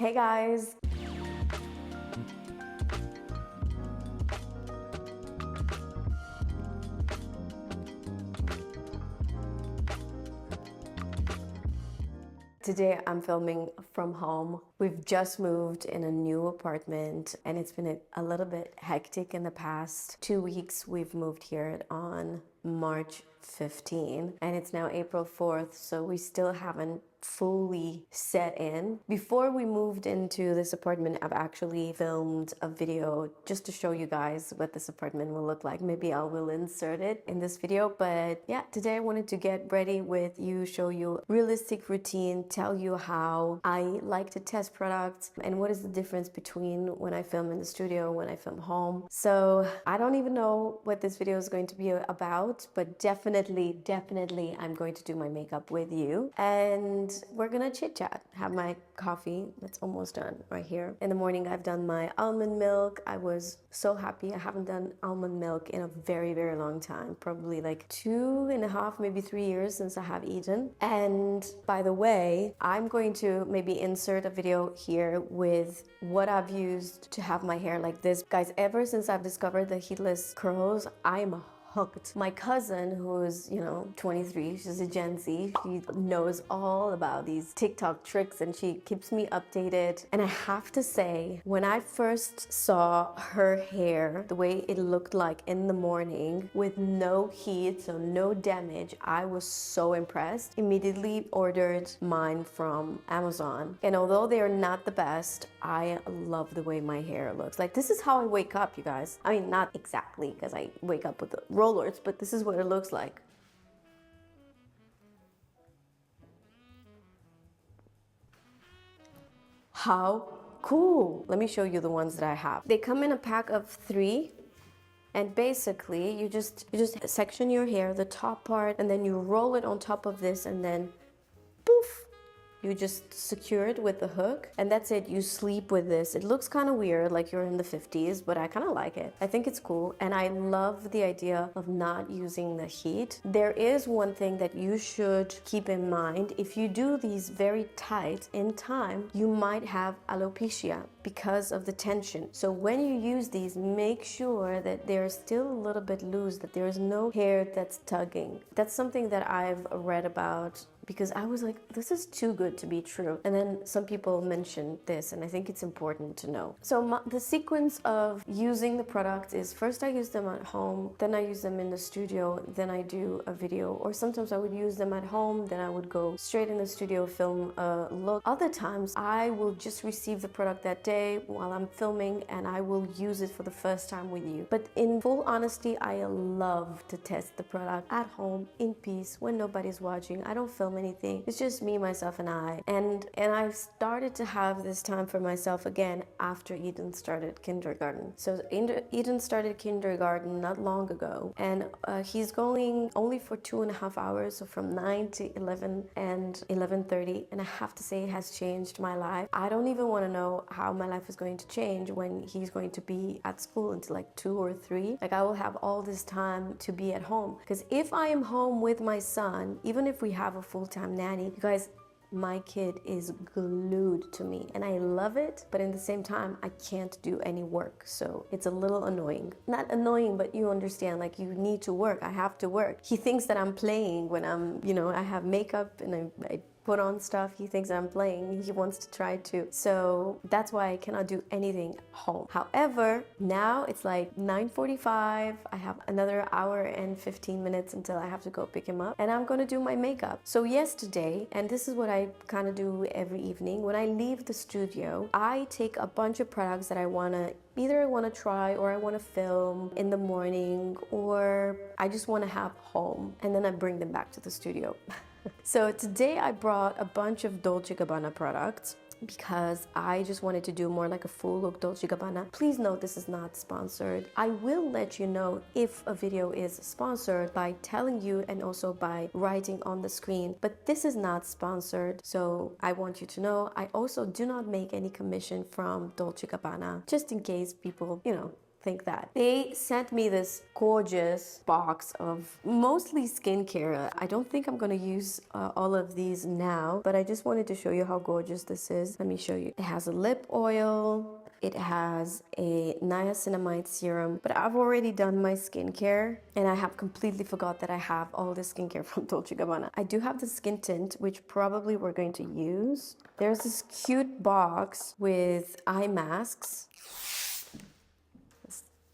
Hey guys! Today I'm filming from home. We've just moved in a new apartment and it's been a little bit hectic in the past 2 weeks. We've moved here on March 15 and it's now April 4th, so we still haven't fully set in. Before we moved into this apartment, I've actually filmed a video just to show you guys what this apartment will look like. Maybe I will insert it in this video, but yeah, today I wanted to get ready with you, show you realistic routine, tell you how I like to test products and what is the difference between when I film in the studio, when I film home. So I don't even know what this video is going to be about, but definitely I'm going to do my makeup with you and we're gonna chit chat, have my coffee that's almost done right here. In the morning I've done my almond milk. I was so happy. I haven't done almond milk in a very long time, probably like 2.5 maybe 3 years since I have eaten. And by the way, I'm going to maybe insert a video here with what I've used to have my hair like this. Guys, ever since I've discovered the heatless curls, I'm hooked. My cousin, who's 23, she's a Gen Z, she knows all about these TikTok tricks and she keeps me updated. And I have to say, when I first saw her hair, the way it looked like in the morning with no heat, so no damage, I was so impressed. Immediately ordered mine from Amazon. And although they are not the best, I love the way my hair looks. Like, this is how I wake up, you guys. I mean, not exactly, because I wake up with the rollers, but this is what it looks like. How cool! Let me show you the ones that I have. They come in a pack of 3. And basically, you just section your hair, the top part, and then you roll it on top of this, and then poof! You just secure it with the hook, and that's it. You sleep with this. It looks kind of weird, like you're in the 50s, but I kind of like it. I think it's cool, and I love the idea of not using the heat. There is one thing that you should keep in mind. If you do these very tight in time, you might have alopecia because of the tension. So when you use these, make sure that they're still a little bit loose, that there is no hair that's tugging. That's something that I've read about, because I was like, this is too good to be true. And then some people mentioned this, and I think it's important to know. So the sequence of using the product is, first I use them at home, then I use them in the studio, then I do a video. Or sometimes I would use them at home, then I would go straight in the studio, film a look. Other times I will just receive the product that day while I'm filming, and I will use it for the first time with you. But in full honesty, I love to test the product at home in peace when nobody's watching. I don't film anything. It's just me, myself, and I. And I've started to have this time for myself again after Eden started kindergarten. So Eden started kindergarten not long ago, and he's going only for 2.5 hours, so from 9 to 11 and 11:30. And I have to say, it has changed my life. I don't even want to know how my life is going to change when he's going to be at school until like 2 or 3. Like, I will have all this time to be at home, because if I am home with my son, even if we have a full-time nanny, you guys, my kid is glued to me and I love it, but in the same time I can't do any work, so it's a little annoying. Not annoying, but you understand, like, you need to work. I have to work. He thinks that I'm playing when I'm, I have makeup and I put on stuff. He thinks I'm playing. He wants to try to. So that's why I cannot do anything home. However, now it's like 9:45. I have another hour and 15 minutes until I have to go pick him up, and I'm gonna do my makeup. So yesterday, and this is what I kind of do every evening, when I leave the studio, I take a bunch of products that I either I want to try or I want to film in the morning, or I just want to have home, and then I bring them back to the studio. So today I brought a bunch of Dolce Gabbana products because I just wanted to do more like a full look Dolce Gabbana. Please note, this is not sponsored. I will let you know if a video is sponsored by telling you and also by writing on the screen, but this is not sponsored, so I want you to know. I also do not make any commission from Dolce Gabbana, just in case people, think that. They sent me this gorgeous box of mostly skincare. I don't think I'm gonna use all of these now, but I just wanted to show you how gorgeous this is. Let me show you. It has a lip oil. It has a niacinamide serum, but I've already done my skincare and I have completely forgot that I have all the skincare from Dolce Gabbana. I do have the skin tint, which probably we're going to use. There's this cute box with eye masks.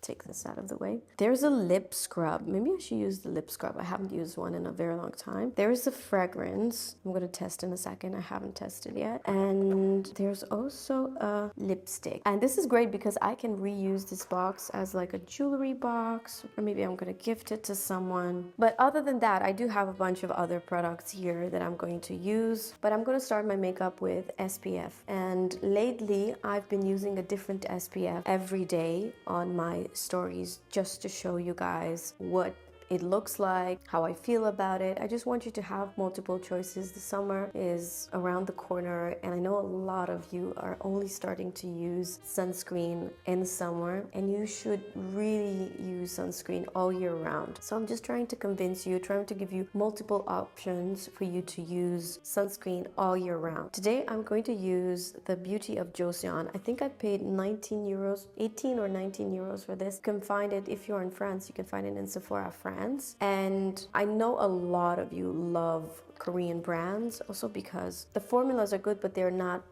Take this out of the way. There's a lip scrub. Maybe I should use the lip scrub. I haven't used one in a very long time. There's a fragrance. I'm gonna test in a second. I haven't tested yet. And there's also a lipstick. And this is great because I can reuse this box as like a jewelry box, or maybe I'm gonna gift it to someone. But other than that, I do have a bunch of other products here that I'm going to use. But I'm gonna start my makeup with SPF. And lately, I've been using a different SPF every day on my stories just to show you guys what it looks like, how I feel about it. I just want you to have multiple choices. The summer is around the corner and I know a lot of you are only starting to use sunscreen in the summer, and you should really use sunscreen all year round. So I'm just trying to convince you, trying to give you multiple options for you to use sunscreen all year round. Today I'm going to use the Beauty of Joseon. I think I paid 19 euros, 18 or 19 euros for this. You can find it, if you're in France, you can find it in Sephora France. And I know a lot of you love Korean brands also because the formulas are good, but they're not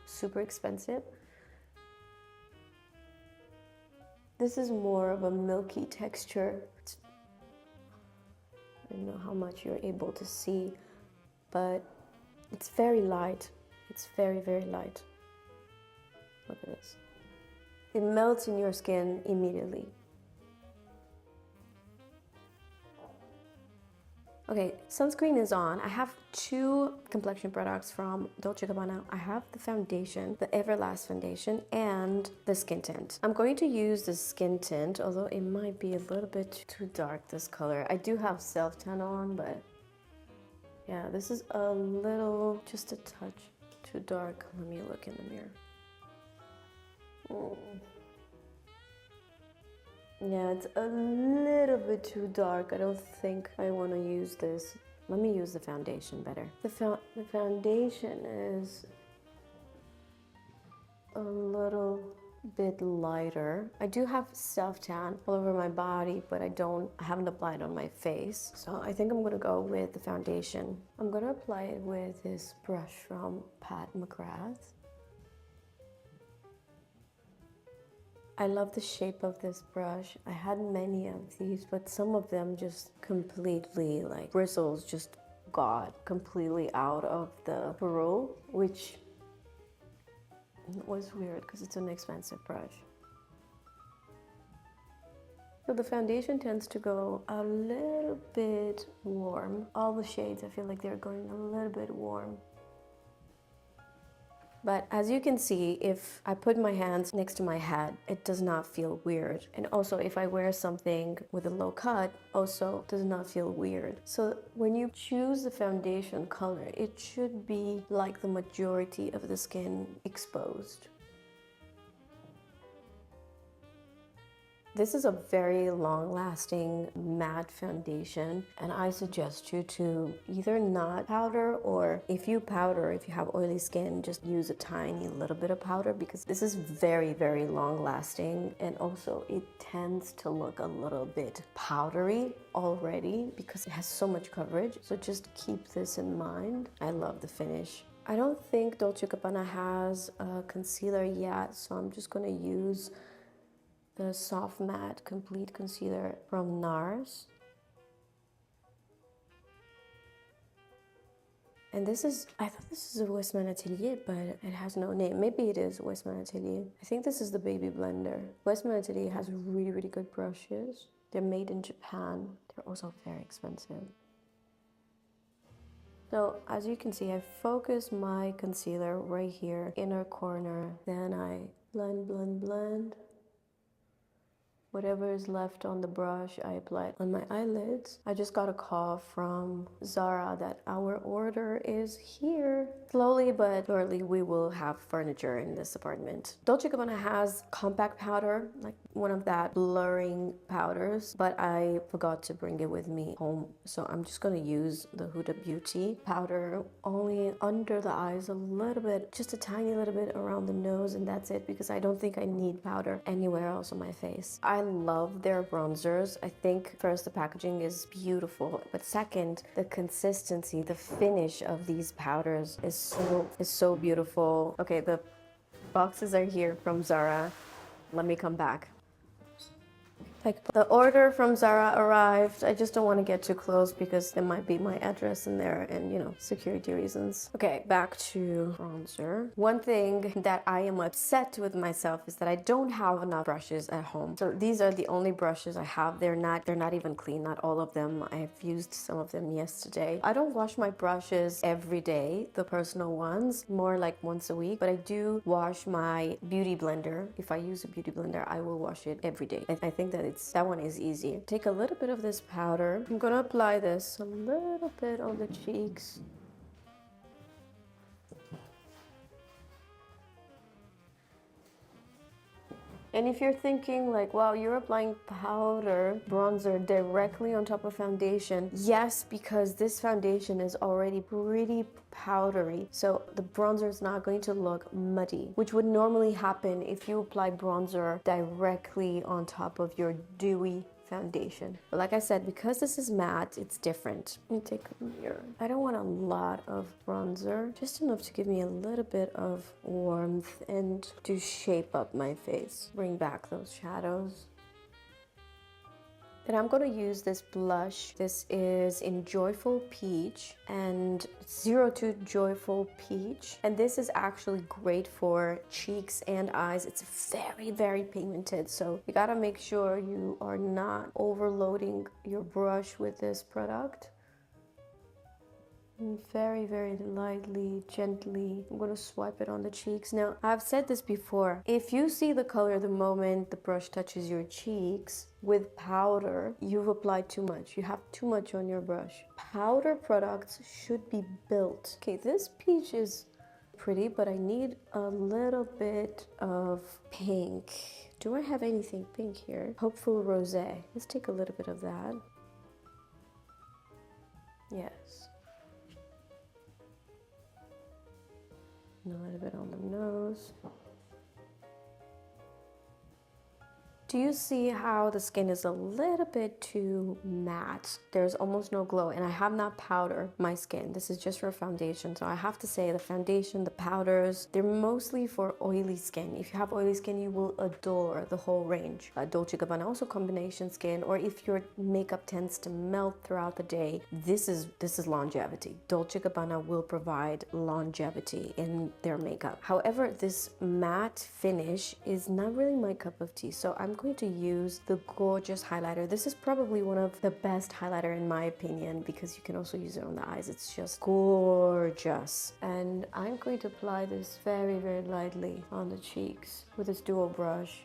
super expensive. This is more of a milky texture. I don't know how much you're able to see, but it's very light. It's very, very light. Look at this. It melts in your skin immediately. Okay, sunscreen is on. I have two complexion products from Dolce Gabbana. I have the foundation, the Everlast foundation, and the skin tint. I'm going to use the skin tint, although it might be a little bit too dark, this color. I do have self-tan on, but yeah, this is a little, just a touch too dark. Let me look in the mirror. Yeah, it's a little bit too dark. I don't think I want to use this. Let me use the foundation better. The foundation is a little bit lighter. I do have self-tan all over my body, but I haven't applied on my face. So I think I'm gonna go with the foundation. I'm gonna apply it with this brush from MCGRATH. I love the shape of this brush. I had many of these, but some of them just completely, like, bristles just got completely out of the ferrule, which was weird because it's an expensive brush. So the foundation tends to go a little bit warm. All the shades, I feel like they're going a little bit warm. But as you can see, if I put my hands next to my head, it does not feel weird. And also if I wear something with a low cut, also does not feel weird. So when you choose the foundation color, it should be like the majority of the skin exposed. This is a very long-lasting matte foundation, and I suggest you to either not powder, or if you powder, if you have oily skin, just use a tiny little bit of powder, because this is very, very long-lasting, and also it tends to look a little bit powdery already because it has so much coverage. So just keep this in mind. I love the finish. I don't think Dolce Gabbana has a concealer yet, so I'm just gonna use the Soft Matte Complete Concealer from NARS. And this is, I thought this is a Westman Atelier, but it has no name. Maybe it is Westman Atelier. I think this is the Baby Blender. Westman Atelier has really, really good brushes. They're made in Japan. They're also very expensive. So as you can see, I focus my concealer right here, inner corner. Then I blend, blend, blend. Whatever is left on the brush, I apply it on my eyelids. I just got a call from Zara that our order is here. Slowly but surely, we will have furniture in this apartment. Dolce & Gabbana has compact powder, like one of that blurring powders, but I forgot to bring it with me home. So I'm just gonna use the Huda Beauty powder only under the eyes a little bit, just a tiny little bit around the nose, and that's it, because I don't think I need powder anywhere else on my face. I love their bronzers. I think first, the packaging is beautiful, but second, the consistency, the finish of these powders is so beautiful. Okay, the boxes are here from Zara. Let me come back. Like, the order from Zara arrived. I just don't want to get too close because there might be my address in there and, you know, security reasons. Okay, back to bronzer. One thing that I am upset with myself is that I don't have enough brushes at home. So these are the only brushes I have. They're not even clean, not all of them. I've used some of them yesterday. I don't wash my brushes every day, the personal ones, more like once a week, but I do wash my beauty blender. If I use a beauty blender, I will wash it every day. I think that that one is easy. Take a little bit of this powder. I'm gonna apply this a little bit on the cheeks. And if you're thinking like, wow, you're applying powder, bronzer directly on top of foundation. Yes, because this foundation is already pretty powdery. So the bronzer is not going to look muddy, which would normally happen if you apply bronzer directly on top of your dewy foundation. But like I said, because this is matte, it's different. Let me take a mirror. I don't want a lot of bronzer, just enough to give me a little bit of warmth and to shape up my face. Bring back those shadows. Then I'm going to use this blush. This is in Joyful Peach and 02 Joyful Peach. And this is actually great for cheeks and eyes. It's very, very pigmented. So you got to make sure you are not overloading your brush with this product. And very, very lightly, gently, I'm going to swipe it on the cheeks. Now, I've said this before. If you see the color the moment the brush touches your cheeks with powder, you've applied too much. You have too much on your brush. Powder products should be built. Okay, this peach is pretty, but I need a little bit of pink. Do I have anything pink here? Hopeful Rosé. Let's take a little bit of that. Yes. A little bit on the nose. Do you see how the skin is a little bit too matte? There's almost no glow, and I have not powdered my skin. This is just for foundation. So I have to say the foundation, the powders, they're mostly for oily skin. If you have oily skin, you will adore the whole range. Dolce & Gabbana, also combination skin, or if your makeup tends to melt throughout the day, this is longevity. Dolce & Gabbana will provide longevity in their makeup. However, this matte finish is not really my cup of tea. So I'm going to use the gorgeous highlighter. This is probably one of the best highlighter in my opinion, because you can also use it on the eyes. It's just gorgeous. And I'm going to apply this very, very lightly on the cheeks with this dual brush.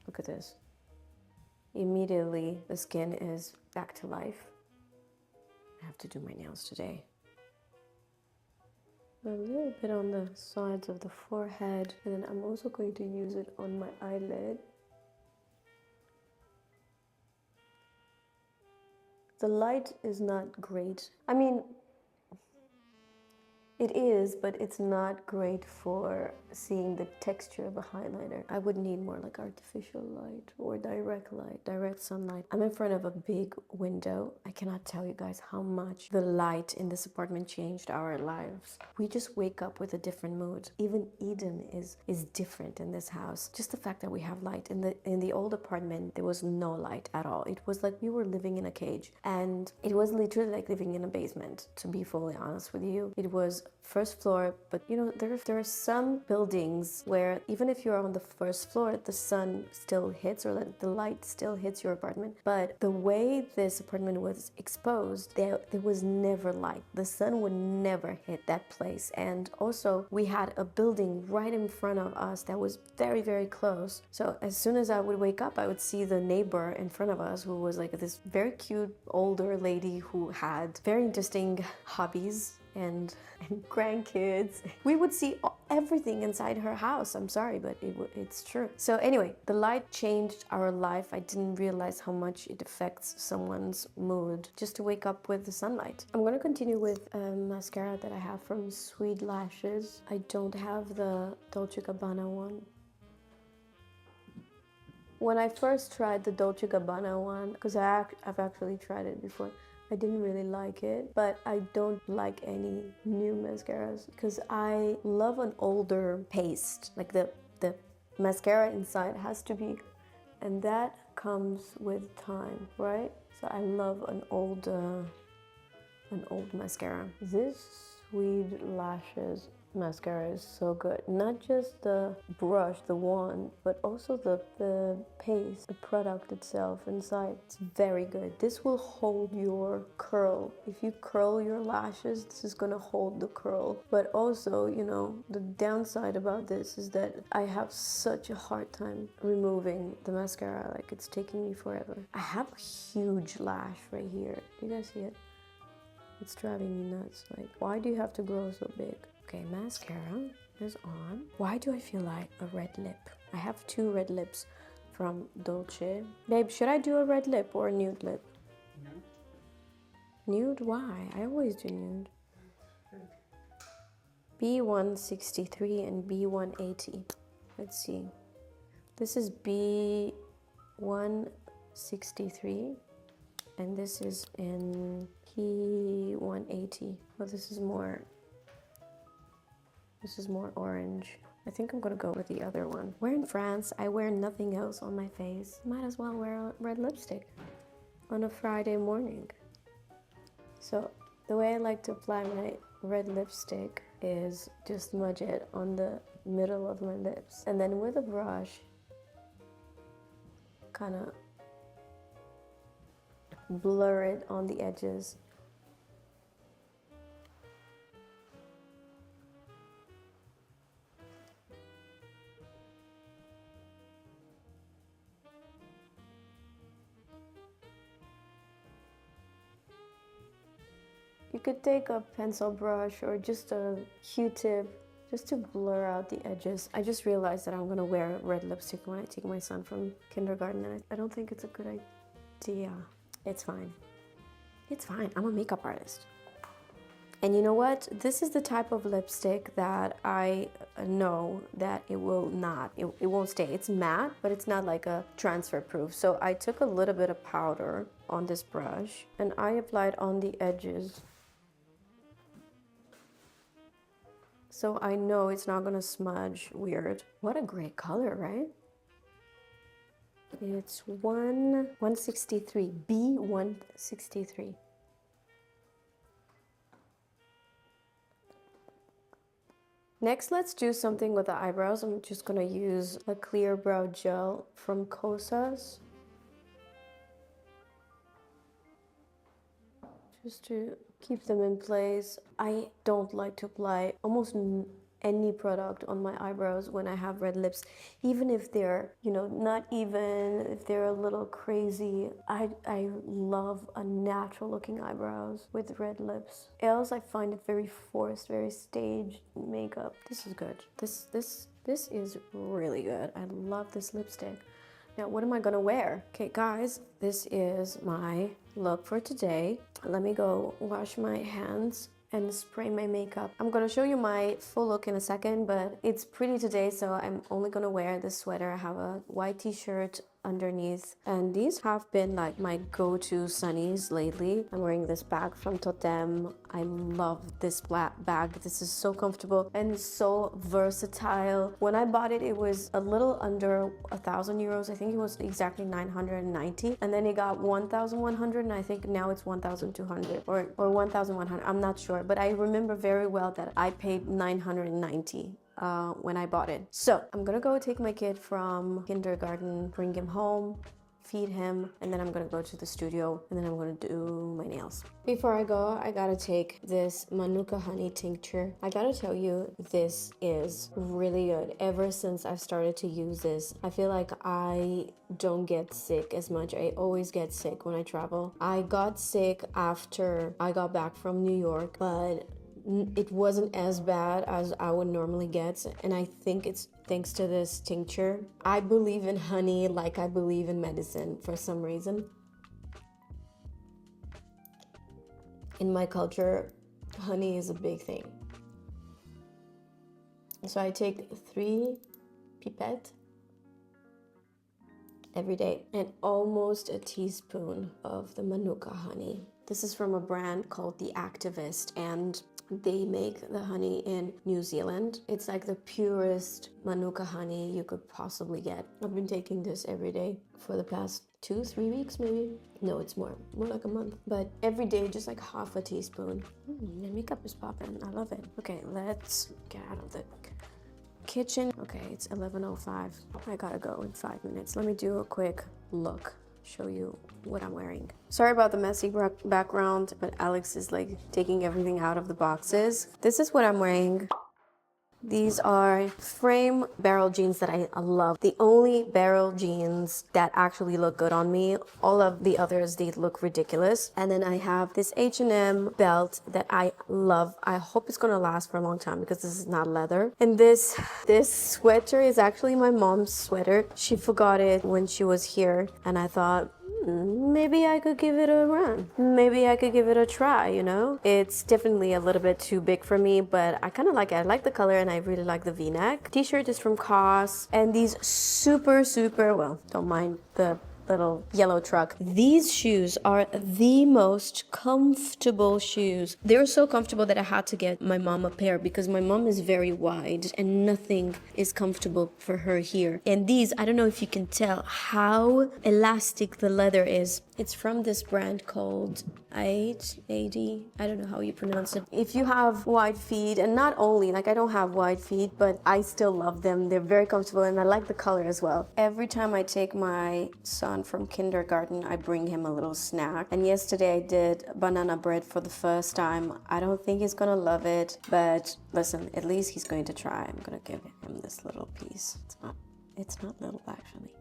Look at this. Immediately the skin is back to life. I have to do my nails today. A little bit on the sides of the forehead, and then I'm also going to use it on my eyelid. The light is not great. I mean, it is, but it's not great for seeing the texture of a highlighter. I would need more like artificial light or direct light, direct sunlight. I'm in front of a big window. I cannot tell you guys how much the light in this apartment changed our lives. We just wake up with a different mood. Even Eden is different in this house. Just the fact that we have light. In the old apartment, there was no light at all. It was like we were living in a cage, and it was literally like living in a basement, to be fully honest with you. It was first floor, but you know, there are some buildings where even if you're on the first floor, the sun still hits, or the light still hits your apartment. But the way this apartment was exposed, there was never light. The sun would never hit that place. And also we had a building right in front of us that was very, very close. So as soon as I would wake up, I would see the neighbor in front of us, who was like this very cute older lady who had very interesting hobbies and grandkids. We would see everything inside her house. I'm sorry, but it's true. So anyway, the light changed our life. I didn't realize how much it affects someone's mood just to wake up with the sunlight. I'm gonna continue with mascara that I have from Sweed Lashes. I don't have the Dolce Gabbana one. When I first tried the Dolce Gabbana one, because I've actually tried it before, I didn't really like it, but I don't like any new mascaras because I love an older paste. Like the mascara inside has to be, and that comes with time, right? So I love an old mascara. This Sweed Lashes mascara is so good. Not just the brush, the wand, but also the paste, the product itself inside. It's very good. This will hold your curl. If you curl your lashes, this is gonna hold the curl. But also, you know, the downside about this is that I have such a hard time removing the mascara. Like, it's taking me forever. I have a huge lash right here. Do you guys see it? It's driving me nuts. Like, why do you have to grow so big? Okay, mascara is on. Why do I feel like a red lip? I have 2 red lips from Dolce. Babe, should I do a red lip or a nude lip? Nude. Nude? Why? I always do nude. B163 and B180. Let's see. This is B163 and this is in P180. Oh, this is more orange. I think I'm gonna go with the other one. We're in France. I wear nothing else on my face. Might as well wear a red lipstick on a Friday morning. So the way I like to apply my red lipstick is just smudge it on the middle of my lips. And then with a brush, kind of blur it on the edges. You could take a pencil brush or just a Q-tip just to blur out the edges. I just realized that I'm gonna wear red lipstick when I take my son from kindergarten, and I don't think it's a good idea. It's fine. It's fine. I'm a makeup artist. And you know what? This is the type of lipstick that I know that it won't stay. It's matte, but it's not like a transfer proof. So I took a little bit of powder on this brush and I applied on the edges. So I know it's not gonna smudge weird. What a great color, right? It's 163, B163. Next, let's do something with the eyebrows. I'm just gonna use a clear brow gel from Kosas. Just to keep them in place. I don't like to apply almost any product on my eyebrows when I have red lips, even if they're, you know, not even if they're a little crazy. I love a natural looking eyebrows with red lips. Else I find it very forced, very staged makeup. This is good. This is really good. I love this lipstick. Now, what am I gonna wear? Okay, guys, this is my look for today. Let me go wash my hands and spray my makeup. I'm gonna show you my full look in a second, but it's pretty today, so I'm only gonna wear this sweater. I have a white t-shirt underneath. And these have been like my go-to sunnies lately. I'm wearing this bag from Totem. I love this black bag. This is so comfortable and so versatile. When I bought it, it was a little under 1,000 euros. I think it was exactly 990, and then it got 1,100, and I think now it's 1,200 or 1,100. I'm not sure, but I remember very well that I paid 990 when I bought it. So I'm gonna go take my kid from kindergarten, bring him home, feed him, and then I'm gonna go to the studio, and then I'm gonna do my nails. Before I go, I gotta take this Manuka honey tincture. I gotta tell you, this is really good. Ever since I've started to use this, I feel like I don't get sick as much. I always get sick when I travel. I got sick after I got back from New York, but it wasn't as bad as I would normally get, and I think it's thanks to this tincture. I believe in honey like I believe in medicine for some reason. In my culture, honey is a big thing. So I take 3 pipettes every day and almost a teaspoon of the Manuka honey. This is from a brand called The Activist, and they make the honey in New Zealand. It's like the purest Manuka honey you could possibly get. I've been taking this every day for the past 2-3 weeks maybe. No, it's more like a month. But every day, just like half a teaspoon. My makeup is popping. I love it. Okay, let's get out of the kitchen. Okay, it's 11:05. I gotta go in 5 minutes. Let me do a quick look, show you what I'm wearing. Sorry about the messy background, but Alex is like taking everything out of the boxes. This is what I'm wearing. These are frame barrel jeans that I love. The only barrel jeans that actually look good on me. All of the others, they look ridiculous. And then I have this H&M belt that I love. I hope it's gonna last for a long time because this is not leather. And this sweater is actually my mom's sweater. She forgot it when she was here, and I thought, maybe I could give it a run. Maybe I could give it a try, you know? It's definitely a little bit too big for me, but I kind of like it. I like the color and I really like the V-neck. T-shirt is from COS, and these super, well, don't mind the little yellow truck. These shoes are the most comfortable shoes. They were so comfortable that I had to get my mom a pair because my mom is very wide and nothing is comfortable for her here. And these, I don't know if you can tell how elastic the leather is. It's from this brand called OOTD. I don't know how you pronounce it. If you have wide feet, and not only, like I don't have wide feet, but I still love them. They're very comfortable and I like the color as well. Every time I take my son from kindergarten, I bring him a little snack. And yesterday I did banana bread for the first time. I don't think he's gonna love it, but listen, at least he's going to try. I'm gonna give him this little piece. It's not little actually.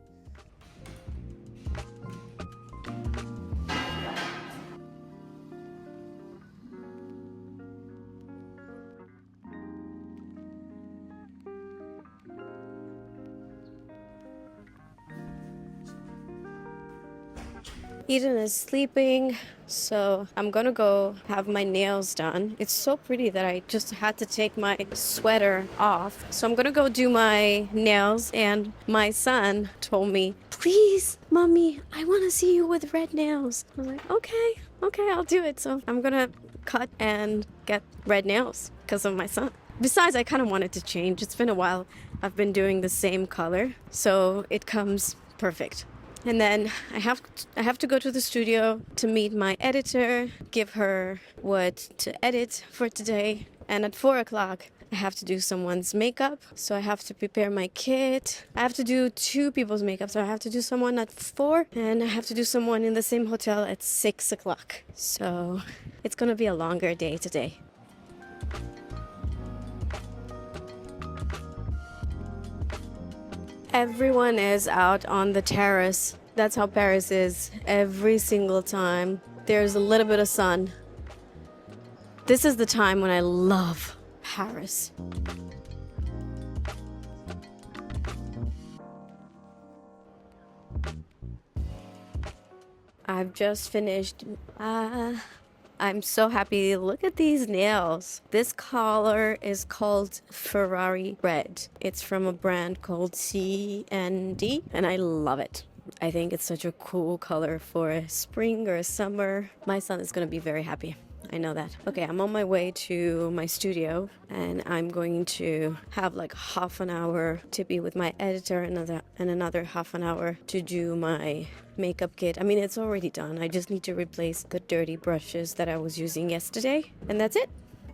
Eden is sleeping, so I'm gonna go have my nails done. It's so pretty that I just had to take my sweater off. So I'm gonna go do my nails, and my son told me, please, mommy, I wanna see you with red nails. I'm like, okay, I'll do it. So I'm gonna cut and get red nails because of my son. Besides, I kind of wanted to change. It's been a while. I've been doing the same color, so it comes perfect. And then I have to go to the studio to meet my editor, give her what to edit for today. And at 4 o'clock, I have to do someone's makeup. So I have to prepare my kit. I have to do 2 people's makeup. So I have to do someone at 4 and I have to do someone in the same hotel at 6 o'clock. So it's going to be a longer day today. Everyone is out on the terrace. That's how Paris is every single time. There's a little bit of sun. This is the time when I love Paris. I've just finished. I'm so happy. Look at these nails. This color is called Ferrari Red. It's from a brand called C&D, and I love it. I think it's such a cool color for a spring or a summer. My son is going to be very happy. I know that. Okay, I'm on my way to my studio and I'm going to have like half an hour to be with my editor and another half an hour to do my makeup kit. I mean, it's already done. I just need to replace the dirty brushes that I was using yesterday, and that's it.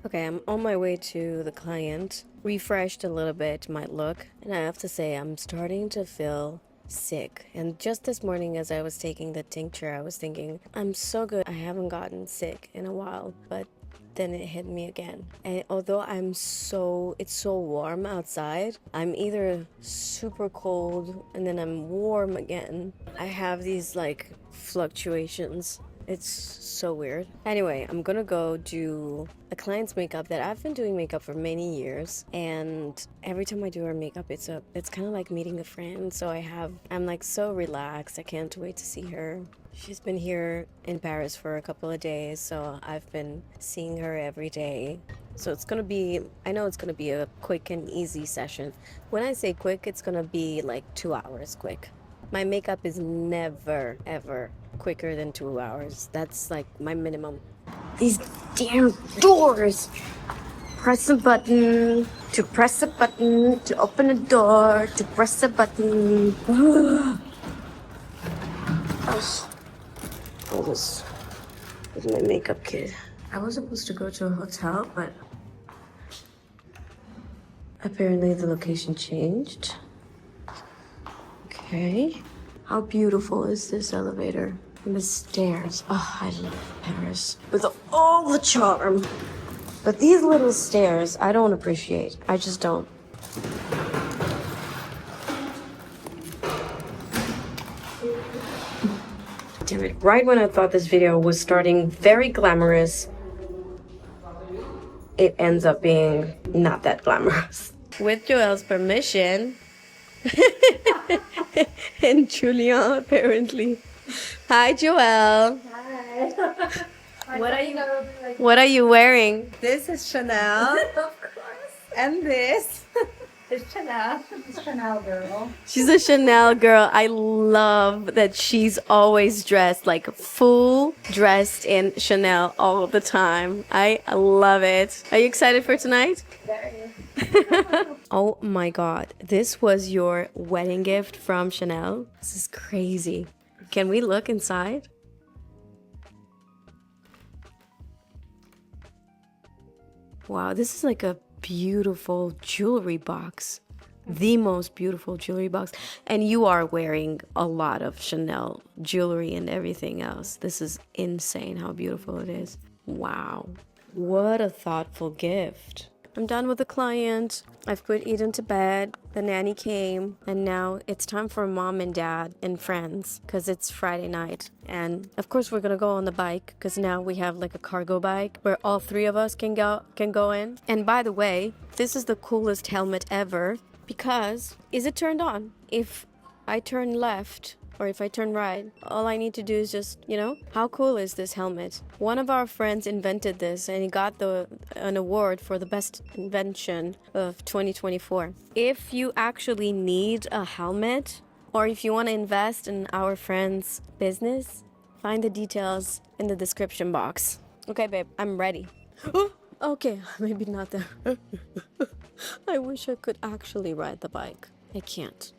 Okay, I'm on my way to the client. Refreshed a little bit my look, and I have to say I'm starting to feel sick. And just this morning as I was taking the tincture, I was thinking, I'm so good. I haven't gotten sick in a while, but then it hit me again. And although it's so warm outside, I'm either super cold and then I'm warm again. I have these like fluctuations. It's so weird. Anyway, I'm gonna go do a client's makeup that I've been doing makeup for many years, and every time I do her makeup, it's kind of like meeting a friend. So I'm like so relaxed. I can't wait to see her. She's been here in Paris for a couple of days, so I've been seeing her every day. So I know it's gonna be a quick and easy session. When I say quick, it's gonna be like 2 hours quick. My makeup is never, ever quicker than 2 hours. That's like my minimum. These damn doors! Press a button, to press a button, to open a door, to press a button. Oh, this is my makeup kit. I was supposed to go to a hotel, but apparently the location changed. Okay. How beautiful is this elevator? And the stairs. Oh, I love Paris. With all the charm. But these little stairs, I don't appreciate. I just don't. Damn it. Right when I thought this video was starting very glamorous, it ends up being not that glamorous. With Joelle's permission. And Julian, apparently. Hi, Joelle. Hi. What are you wearing? This is Chanel. Of course. And this is Chanel. It's Chanel girl. She's a Chanel girl. I love that she's always dressed, like full dressed in Chanel all the time. I love it. Are you excited for tonight? Very. Oh my god, this was your wedding gift from Chanel? This is crazy. Can we look inside? Wow, this is like a beautiful jewelry box. The most beautiful jewelry box. And you are wearing a lot of Chanel jewelry and everything else. This is insane how beautiful it is. Wow. What a thoughtful gift. I'm done with the client. I've put Eden to bed. The nanny came. And now it's time for mom and dad and friends because it's Friday night. And of course we're going to go on the bike because now we have like a cargo bike where all three of us can go in. And by the way, this is the coolest helmet ever because is it turned on? If I turn left or if I turn right, all I need to do is just, how cool is this helmet? One of our friends invented this and he got an award for the best invention of 2024. If you actually need a helmet or if you want to invest in our friend's business, find the details in the description box. Okay, babe, I'm ready. Okay, maybe not there. I wish I could actually ride the bike. I can't.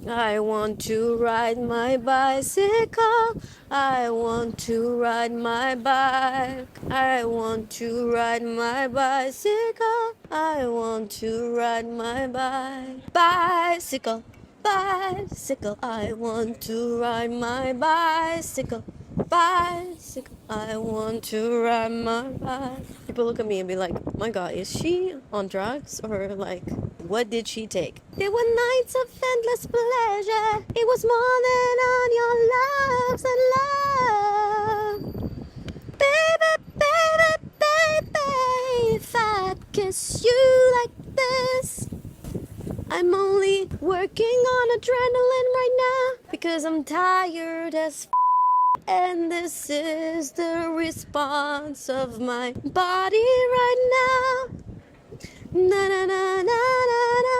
I want to ride my bicycle. I want to ride my bike. I want to ride my bicycle. I want to ride my bike. Bicycle, bicycle. I want to ride my bicycle. Bicycle, I want to ride my bike. People look at me and be like, oh my god, is she on drugs? Or like, what did she take? There were nights of endless pleasure. It was more than on your loves and love. Baby, baby, baby, if I kiss you like this, I'm only working on adrenaline right now because I'm tired as and this is the response of my body right now. Na na na na na na.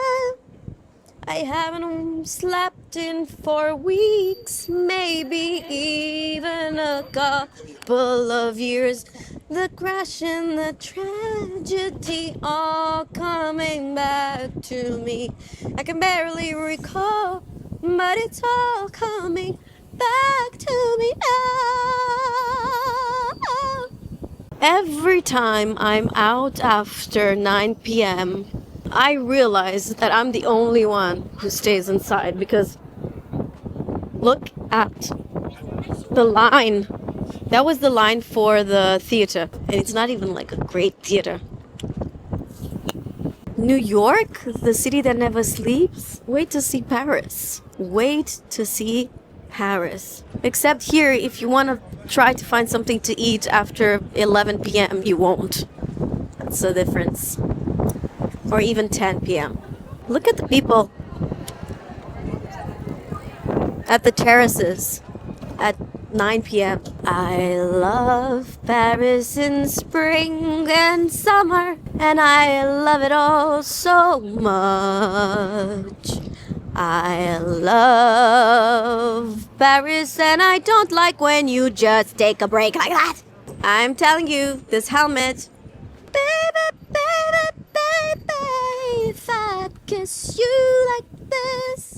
I haven't slept in 4 weeks, maybe even a couple of years. The crash and the tragedy all coming back to me. I can barely recall, but it's all coming back to me now. Every time I'm out after 9 p.m., I realize that I'm the only one who stays inside because look at the line. That was the line for the theater, and it's not even like a great theater. New York, the city that never sleeps. Wait to see Paris. Wait to see Paris. Except here, if you want to try to find something to eat after 11 p.m., you won't. That's the difference. Or even 10 p.m. Look at the people at the terraces at 9 p.m. I love Paris in spring and summer, and I love it all so much. I love Paris, and I don't like when you just take a break like that. I'm telling you, this helmet, baby, baby, baby, if I kiss you like this,